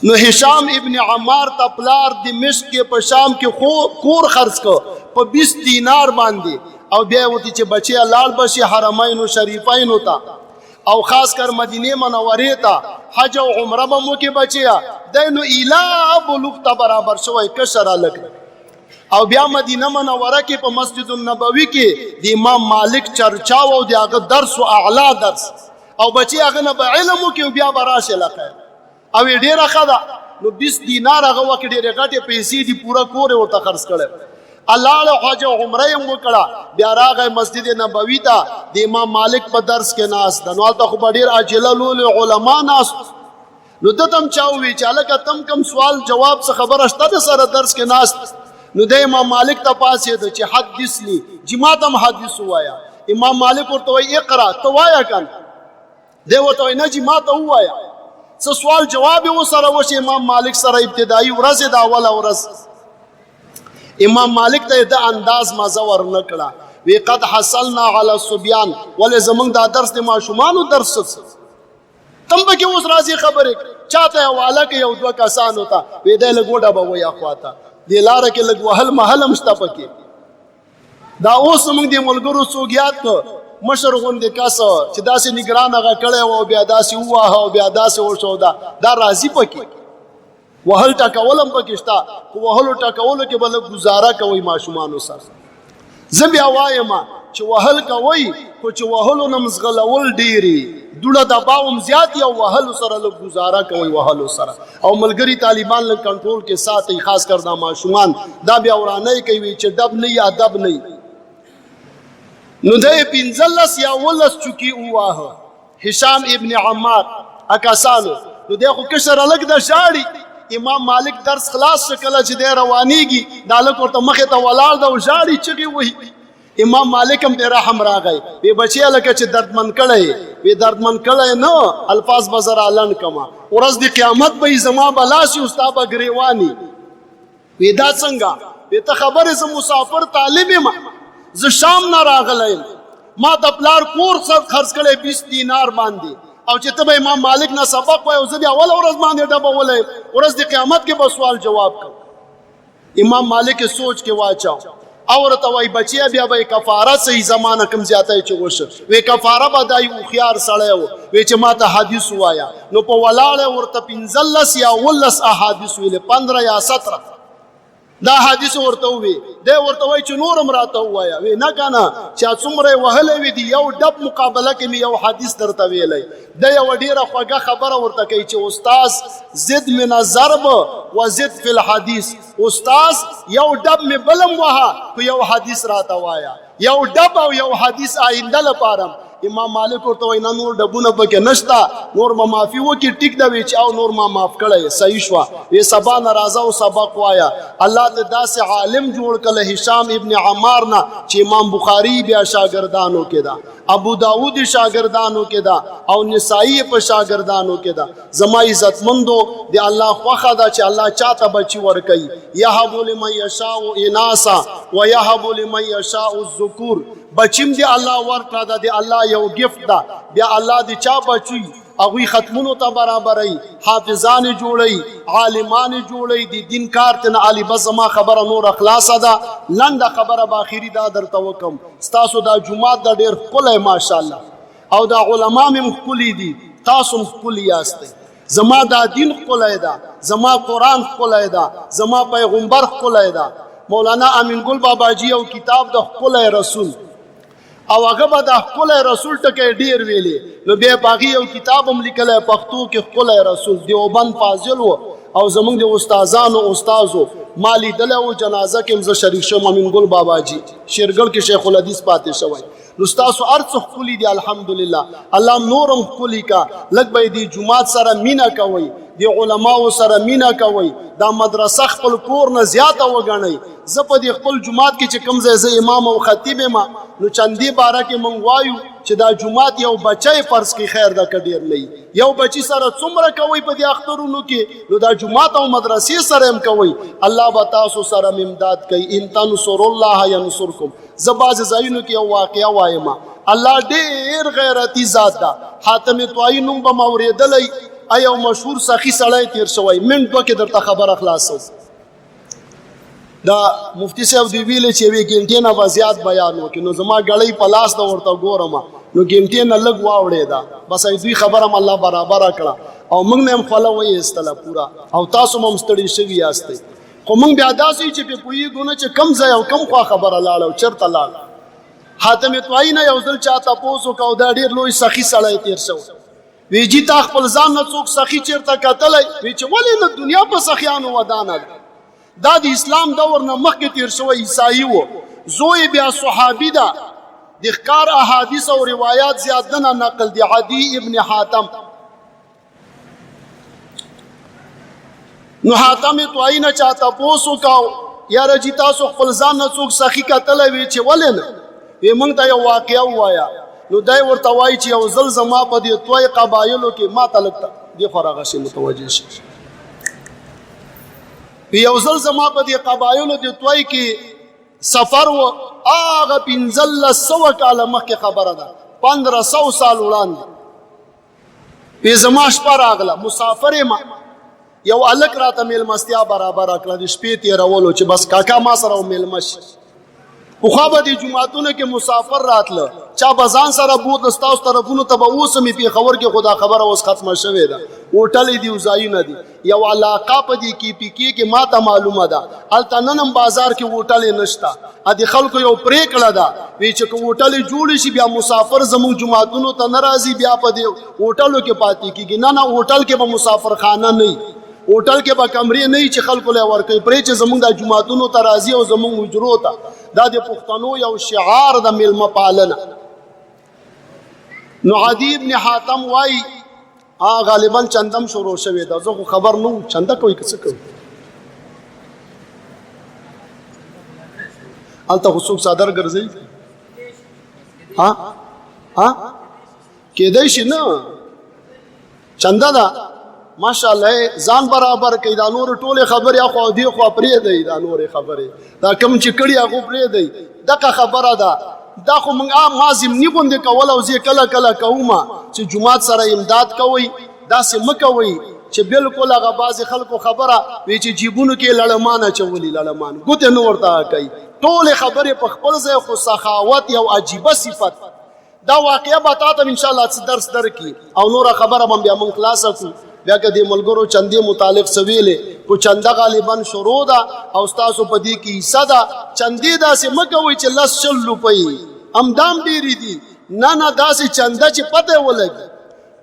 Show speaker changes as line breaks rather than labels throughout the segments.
نو هشام ابن عمار ته پلار دمشق کې په شام کې کور خرڅ کو په 20 دینار باندې او بیا وتی چې بچي لاړ بشي حرمین شریفین ته او خاص کر مدینه منوره ته حج او عمره به مو کې بچیا دینو اله بلوغ ته برابر شوی کشر الک او بیا مدینه منوره کې په مسجد النبوي کې د امام مالک چرچا او د هغه درس او اعلی درس او بچي هغه نه به علم کې بیا براشه لکه او ډیره خدا نو 20 دینار هغه وکړي ډیره غټه پیسې دی پورا کور ورته خرڅ کړي الله له حج او عمره یې وکړه بیا راغی مسجد نبوي ته د امام مالک په درس کې ناس د نو ته خو ډیر اجله لول علما ناس نو دتم چاوي چې الکه تم کم سوال جواب څه خبر اشته د سره درس کې ناس نو د امام مالک ته پاسې د چې حدث لی جماعتم حدیث وایا امام مالک ورته وی اقرا تو وایا کنه دی ورته نه جماعت وایا څه سوال جواب و سره وش امام مالک سره ابتدایي ورځ د اوله ورځ امام مالک ته د انداز مزه ورنکړه وی قد حصلنا علی الصبيان ول زمون دا درس د ماشومانو درس تم به کې اوس راځي خبره چاته حواله کې یو دوه کسان ہوتا وی د لګوډه به ویا خواته د لار کې لګ وهل محل مستپکه دا اوس موږ د ملګرو سوګیات کو مشر غوندې کاسه چې داسې نگران هغه کړی او بیا داسې ووهه او بیا داسې وشو دا راځي پکې وهل ټکول هم پکې شته خو وهلو ټکولو کې به لږ ګزاره کوئ ماشومانو سره زه بیا وایم چې وهل کوئ خو چې وهلو نه مزغلول ډېرې دوړه دباو هم زیات یا وهلو سره لږ ګزاره کوئ وهلو سره او ملګري طالبان لږ کنټرول کې ساتئ خاص کر دا ماشومان دا بیا ورانۍ کوي چې ډب نه یا ادب نه نو د 15 یا 19 چوکي وواه هشام ابن عمار اکاسانو نو د خو کشر الګ د شاړي امام مالک درس خلاص کله چې د روانيږي د الګ ورته مخه ته ولاړ د شاړي چغي وای امام مالک هم د رحم راغی به بچی الګ چې دردمن کړي به دردمن کړي نو الفاظ بزر علن کما ورځ د قیامت به زما بلاسي استاد غریوانی ودا څنګه به ته خبره ز مسافر طالب ما ز شام نه راغلم ما د پلار کور سر خرڅ کړي 20 دینار باندې او چې ته به امام مالک نه سبق وای او زه بیا اول ورځ باندې ډبه ولې ورځ د قیامت کې به سوال جواب کوم امام مالک سوچ کې واچاو اور ته وای بچیا بیا به کفاره صحیح زمانہ کم زیاتای چې وشه وی کفاره بدای او خيار سړیو وی چې ما ته حدیث وایا نو په ولاړه ورته 15 یا 19 احادیث ویل 15 یا 17 دا حدیث ورته وی د ورته وای چې نورم راته وایا وی نه کنه چې څومره وهلې وی دی یو ډب مقابله کې یو حدیث درته ویلې د یو ډیره خوږه خبره ورته کوي چې استاد زد من الضرب وزد فی الحديث استاد یو ډب می بلم وها یو حدیث راته وایا یو ډب او یو حدیث آینده لپاره امام مالک ورته وای نه نور ډبونه پکې نشتا نور ما معافي وکي ټیک دا وی چې او نور ما معاف کړی صحیح شو وی سبا ناراضه او سبق وایا الله ته داسې عالم جوړ کله هشام ابن عمار نه چې امام بخاری بیا شاګردانو کې دا ابو داود شاګردانو کې دا او نسائی په شاګردانو کې دا زما عزتمندو دی الله خوخه دا چې الله چاته بچي ور کوي یهب لمن یشاء اناسا ويهب لمن یشاء الذکور بچیم دی الله ورکړه دا دی الله یو گفت دا بیا الله دی چا بچي اغوی ختمونو ته برابرای حافظان جوړی عالمان جوړی دی دین کارتن علی بس ما خبره نور اخلاص ده لنډه خبره باخری دا درته وکم تاسو دا جمعات دا ډیر خپل ماشاءالله او دا علما مم خپل دي تاسو خپل یاست زما دا دین خپل ده زما قران خپل ده زما پیغمبر خپل ده مولانا امین ګل بابا جی او کتاب د خپل رسول او هغه به د خپل رسول ټکي ډیر ویلي نو بیا باغی او کتاب هم لیکل پښتو کې خپل رسول دیوبند فاضل او زمونږ د استادانو استادو مالی دله او جنازه کې مزه شریک شوم امین ګل بابا جی شیرګل کې شیخ الحدیث پاتې شوی نو تاسو ارڅ خپل دي الحمدلله الله نورم خپل کا لګ به دي جمعات سره مینا کوي دی علماء سره مینا کوي دا مدرسه خپل کور نه زیاته وګڼي زه په دې خپل جمعات کې چې کوم ځای امام او خطیب ما نو چندی بارا کې مونږ وایو چې دا جمعات یو بچي فرض کې خیر دا کډیر نه یو بچي سره څومره کوي په دې اخترونو کې نو دا جمعات او مدرسې سره هم کوي الله به تاسو سره امداد کوي ان تنصر الله ينصركم زباز زاینو کې یو واقعا وایم الله ډېر غیرتی ذات دا حاتم طایی نوم به موریدلې ایو مشهور سخی سړی تیر شوی منټ دوه کې درته خبره خلاصو دا مفتی صاحب دی ویلې چې یوې ګنټې نه به زیات بیان وکړي نو زما ګړۍ په لاس ته ورته ګورم نو ګنټې نه لږ واوړېده بس دوی خبره م الله برابره کړه او موږ نه هم خوله وایستله پوره او تاسو م هم ستړي شوي یاستئ خو موږ بیا داسې چې پې پوهېږو نه چې کم ځای او کم خوا خبره لاړه او چېرته لاړه حاتم طوایي نه یو ځل چا تپوس وکړه او دا ډېر لوی سخي سړی تېر شوی وی جي تا خپل ځان نه څوک سخي چېرته کتلی وی چې ولې نه دنیا په سخیانو ودانه ده دا د اسلام دور نه مخکې تیر شوی عیسائی و زوی بیا صحابي ده د ښکار احادیث او روایات زیات نه نقل دی عدي ابن حاتم نو حاتم طوایي نه چا تپوس وکړو یاره جي تاسو خپل ځان نه څوک سخي کتلی وی چې ولې نه وی موږ ته یو واقعه ووایه نو دی ورته وایي چې یو ځل زما په دې طوایي قبایلو کې ما ته لږ دې خوا راغشي متوجه شي یو ځل زما په دې قبایلو د طوایي کې سفر و هغه 1500 کاله مخکې خبره ده 1500 سال وړاندې وی زما شپه راغله مسافر یم یو هلک راته میلمستیا برابره کړه د شپې تېرولو چې بس کاکا ما سره و میلمه شي پخوا به دې جوماتونو کې مسافر راتله چا به ځان سره بوتله ستاسو طرفونو ته به اوس هم پېښور کې خو دا خبره اوس ختمه شوې ده هوټلې دي او ځایونه دي یو علاقه په دې KPK کې ما ته معلومه ده هلته نن هم بازار کې هوټلې نشته د خلکو یو پرېکړه ده وی چې که هوټلې جوړې شي بیا مسافر زموږ جوماتونو ته نه راځي بیا په دې هوټلو کې پاتې کېږي نه هوټل کې به مسافرخانه نه وي هوټل کې به کمرې نه وي چې خلکو له ورکوي پرې چې زموږ د جوماتونو ته راځي او زموږ حجرو ته دا د پښتنو یو شعار د میلمه پالنه نو عدي ابن حاتم وایي غالبا چندم شروع شوې ده زه خو خبر نه وم چنده کوي که څه کوي هلته خو څوک څادر ګرځوي کېدی شي نه چنده ده ماشاءالله ځان برابر کوي دا نور ټولې خبرې اخوا او دې خوا پرېږدئ دا نورې خبرې دا کوم چې کړي هغو پرېږدئ دغه خبره ده دا خو موږ ما ضمني غوندې کول او زه کله کله کوم چې جومات سره امداد کوئ داسې مه کوئ چې بالکل هغه بعضې خلکو خبره وی چې جیبونو کې لړمان اچولي لړمان ګوتې نه ورته کوي ټولې خبرې په خپل ځای خو سخاوت یو عجیبه صفت دا واقعه به تا ته انشاءالله څه درس درکړي او نوره خبره به بیا موږ خلاصه کړو بیا که د ملګرو چندې متعلق څه ویلې خو چنده غالبا شروع ده او ستاسو په دې کې حصه ده چندې داسې مه کوئ چې 10 روپۍ همدام ډېرې دي نه داسې چنده چې پته ولګي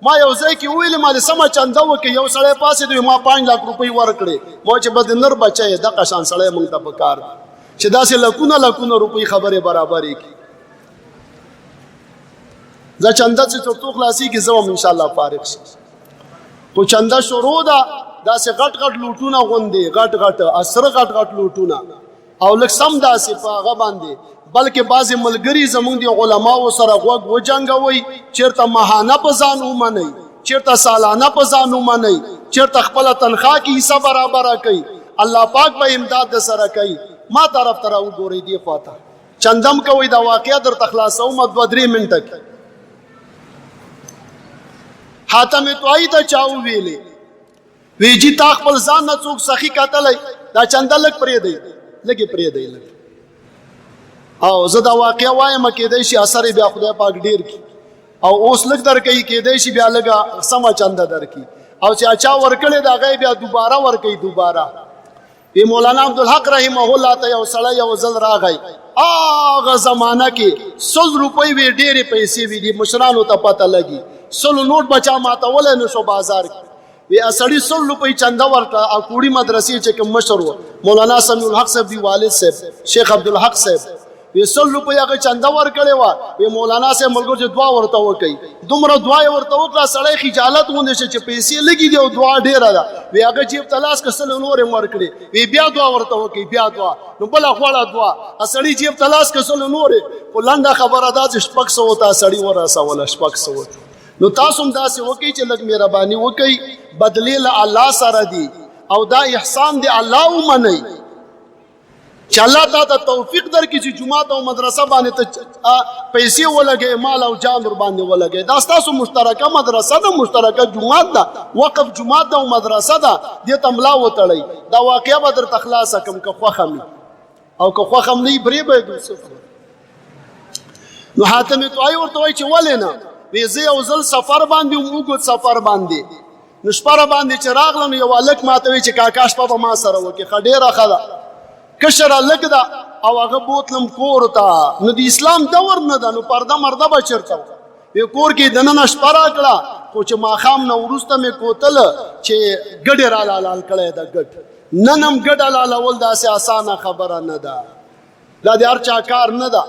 ما یو ځای کې وویلې ما د سمه چنده وکړې یو سړی پاسېد وي ما 5 لک روپۍ ورکړې ما چې به د نر بچی یې دغه شان سړی موږ ته پکار چې داسې لکونه روپۍ خبرې برابرې کړي زه چنده چې تر خلاصېږي زه هم انشاءالله فارغ شم خو چنده شروع ده داسې غټ لوټونه غوندې غټ اسره غټ لوټونه او لږ سم داسې په هغه باندې بلکې بعضې ملګري زموږ د علماو سره غوږ وجنګوئ چېرته ماهانه په ځان ومنئ چېرته سالانه په ځان ومنئ چېرته خپله تنخواه کې حصه برابره کوي الله پاک به امداد د سره کوي ما طرف ته راوګورئ دې خوا ته چندم کوئ دا واقعه درته خلاصوم 2-3 منټه کې حاتم طوایي ته چا وویلې وی جي تا خپل ځان نه څوک سخي کتلی دا چنده لږ پرېږدئ لږ یې پرېږدئ لږ او زه دا واقعه وایم کېدی شي اثر یې بیا خدای پاک ډېر کړي او اوس لږ درکوي کېدی شي بیا لږه سمه چنده درکړي او چې چا ورکړې د هغه بیا دوباره ورکوي دوباره وی مولانا عبدالحق رحمه الله ته یو سړی یو ځل راغی هغه زمانه کې 100 روپۍ وې ډېرې پیسې وې دي مشرانو ته پته لګي 100 نوټ بچا ماتولی نه شو بازار کې وی سړي 100 روپۍ چنده ورکړه او کوړي مدرسې چې کوم مشر و مولانا سمیع الحق صاحب دی والد صاحب شیخ عبدالحق صاحب وی 100 روپۍ هغه چنده ورکړې وه وی مولانا صاحب ملګرو چې دعا ورته وکړي دومره دعا یې ورته وکړه سړی خجالت غوندې شو چې پیسې لږې دي او دعا ډېره ده وی هغه جیب ته لاس که 100 نور یې ورکړې وی بیا دعا ورته وکړي بیا دعا نو بله غوړه دعا سړي جیب ته لاس که 100 نور یې خو لنډه خبره دا چې 600 ته سړي ورسوله 600 نو تاسو هم داسې وکړئ چې لږ مهرباني وکړئ بدلې له الله سره دي او دا احسان دی الله ومنئ چې الله تعالی توفیق درکړي چې جماعت او مدرسه باندې ته پیسې ولګي، مال او جان ور باندې ولګي. دا ستاسو مشترکه مدرسه ده، مشترکه جماعت ده، وقف جماعت ده او مدرسه ده، دې ته ملا وتړئ. دا واقعه به درته خلاصه کړم که خوښه مې او که خوښه م نه وي برې به یې صفر. نو حاتم طایی ورته وایي چې ولې نه؟ وایي زه یو ځل سفر باندې وم، اوږد سفر باندې، نو شپه باندې چې راغلم یو هلک ماته وایي چې کاکا شپه به ما سره وکړي. ښه ډېره ښه ده، کشر هلک ده او هغه بوتلم کور ته. نو د اسلام دور نه ده، نو پرده مرده به چېرته و؟ وی کور کې دننه شپه راکړه، خو چې ماښام نه وروسته مې کوتله چې ګډې را حلال کړی ده. ګډ نن هم ګډ حلالول داسې اسانه خبره نه ده، دا د هر چا کار نه ده.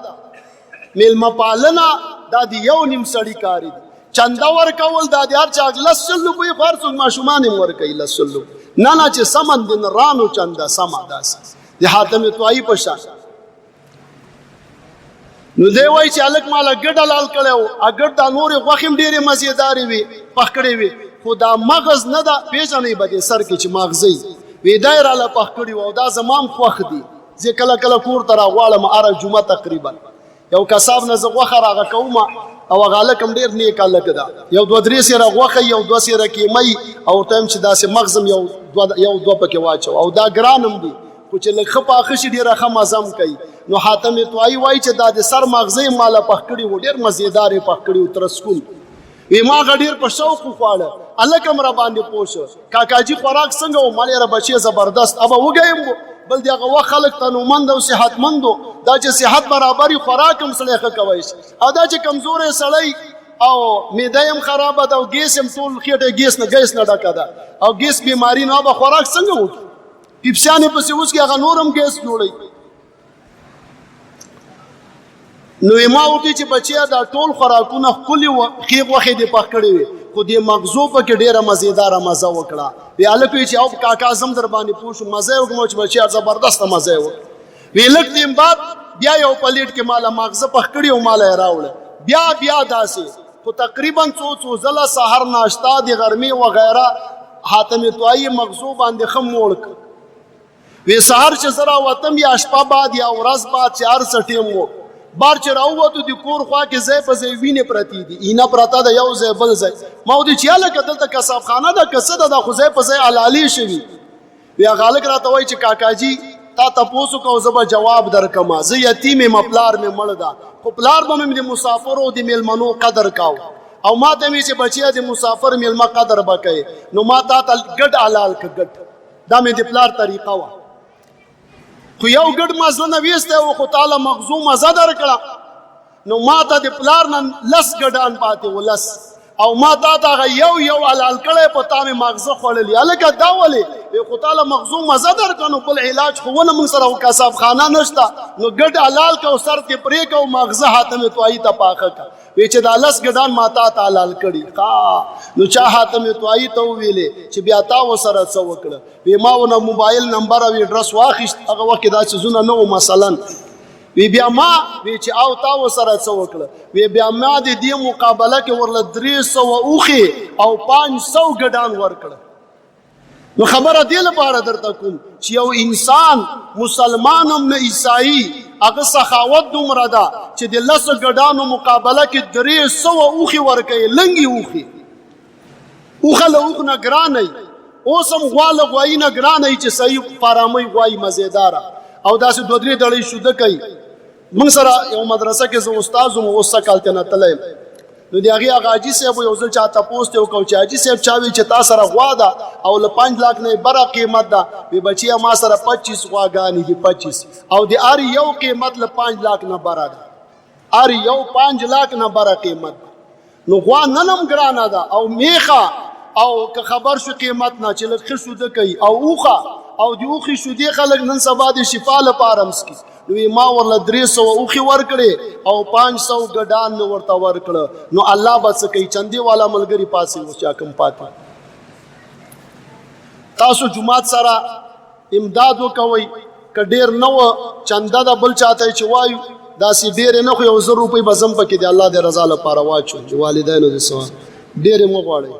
میلمه پالنه دا د یو نیم سړي کار دی. چنده ورکول دا د هر چا 10 روپۍ خو هر څوک ماشومان یې ورکوي 10 روپۍ. نه چې سمن د رانو چنده سمه داسې د حاتم طایی په شان. نو دی وایي چې هلک ماله ګډ حلال کړی و، ګډ دا نورې غوښې هم ډېرې مزېدارې وې، پخ کړې وې، خو دا مغز نه ده. پېژنئ به دې سر کې چې ماغزه یي وی دا یې راله پخ کړي و او دا زما هم خوښ دي. زه کله کله کور ته راغواړم هره جمعه تقریبا یو کساب نه زه غوښه راغه کوم او هغه هلک هم ډېر نیک هلک ده. یو 2-3 سېره غوښه یو 2 سېره کیمۍ او ورته وایم چې داسې مغز هم یو 2 پکې واچو او دا ګران هم دي، خو چې لږ ښه پاخه شي ډېره ښه مزه هم کوي. نو حاتم طایی وایي چې دا د سر مغزه یې ماله پخ کړي و، ډېر مزېدار یې پخ کړي و ترسکون. وی ما هغه ډېر په شوق وخواړه، هلک هم را باندې پوه شو. کاکاجي خوراک څنګه و؟ ما یاره بچې زبردست، ابه وږی بل د هغه وخت خلک تنومند او صحتمند و. دا چې صحت برابري خوراک هم سړی ښه کوی شي، او دا چې کمزوری سړی او معده یې هم خرابه ده او ګیس یې هم ټول خېټه ګیس نه ډکه ده او ګیس بیماري نو به خوراک څنګه وکړي؟ پیپسیان یې پسې اوس کې هغه نور هم ګیس جوړوي. نو ما ورته چې بچیا دا ټول خوراکونه ښکلي وه، ښې غوښې دې پخ کړې وې، خو دې مغزو پکې ډېره مزېداره مزه وکړه. وی هلک وایي چې او کاکا زه هم در باندې پوه شوم، مزه یې وکړم چې بچیا زبردسته مزه یې وکړه. وی لږ ټیم بعد بیا یو پلیټ کې ماله ماغزه پخ کړي او ماله یې راوړه. بیا داسې خو تقریبا څو ځله سحر ناشته د غرمې وغیره حاتم طایی مغزو باندې ښه موړ کړ. وی سحر چې زه راوتم یا شپه بعد یا ورځ بعد چې هر څه ټیم و، بار چې راووتو د کور خوا کې ځای په ځای وینې پرتې دي، اینه پرته ده یو ځای بل ځای. ما ودې چې هلکه دلته کسابخانه ده که څه ده، دا خو ځای په ځای حلالې شوي. وی هغه هلک راته وایي چې کاکاجي تا تپوس وکړه زه به جواب درکړم. زه یتیم یم، پلار مې مړ ده، خو پلار به مې د مسافرو د میلمنو قدر کاو او ما ته مې چې بچیا د مسافر میلمه قدر به کوې، نو ما تا ته ګډ حلال که ګډ. دا مې د پلار طریقه وه. خو یو ګډ ما زړه نه ویستی و، خو تاله مغزو مزه درکړه، نو ما ته د پلار نه 10 ګډان پاتې و، 10 او ما تا ته هغه یو حلال کړی، په تا مې مغزه خوړلي. هلکه دا ولې؟ خو تاله مغزو مزه درکړه، نو بل علاج خو ونه موږ سره کسابخانه نشته، نو ګډ حلال که او سر کې پرېږه او مغزه حاتم طایی ته پاخه که. وی چې دا 10 ګډان ما تا ته حلال کړي. نو چا حاتم طایی ته وویلې چې بیا تا ورسره څه وکړه؟ وی ما ونه موبایل نمبر او ایډرس واخیست، هغه وخت کې دا څیزونه نه وو مثلا. وی بیا ما وی چې او تا ورسره څه وکړه؟ وی بیا ما د دې مقابله کې ورله 300 اوښې او 500 ګډان ورکړه. نو خبره دې لپاره درته کوم چې یو انسان مسلمان هم نه عیسائی هغه سخاوت دومره ده چې د 10 ګډانو مقابله کې 300 اوښې ورکوي. لنګې اوښې، اوښه له اوښ نه ګرانه وي، اوس هم غوا له غوایي نه ګرانه وي چې صحیح فارامۍ غوایي مزېداره او داسې 2-3 ډړۍ شوده کوي. موږ سره یو مدرسه کې زه استاد وم، اوس څه کال ته نه تللی. نو د هغې هغه حاجي صاحب یو ځل چا تپوس ته وکړو چې حاجي صاحب چا وي چې تا سره غوا ده او له 5 لاک نه بره قیمت ده؟ وی بچیه ما سره 25 غواګانې دي، 25 او د هر یو قیمت له 5 لاک نه بره ده، هر یو 5 لاک نه بره قیمت ده. نو غوا نن هم ګرانه ده او میخه او که خبر شو قیمت نه چې لږ ښه شوده کوي او اوښه او د اوښې شودې خلک نن سبا د شفا لپاره هم څکي. نو ما ورله 300 اوښې ورکړې او 500 ګډان مې ورته ورکړه. نو الله به څه کوي؟ چندې والا ملګري پاسې اوس چا کم پاتې. تاسو جومات سره امداد وکوئ، که ډېر نه وه چنده ده بل چاته چې وایو داسې ډېرې نه، خو 1000 روپۍ به زم پکې د الله د رضا لپاره واچو چې والدینو د ثواب ډېرې مه غواړئ.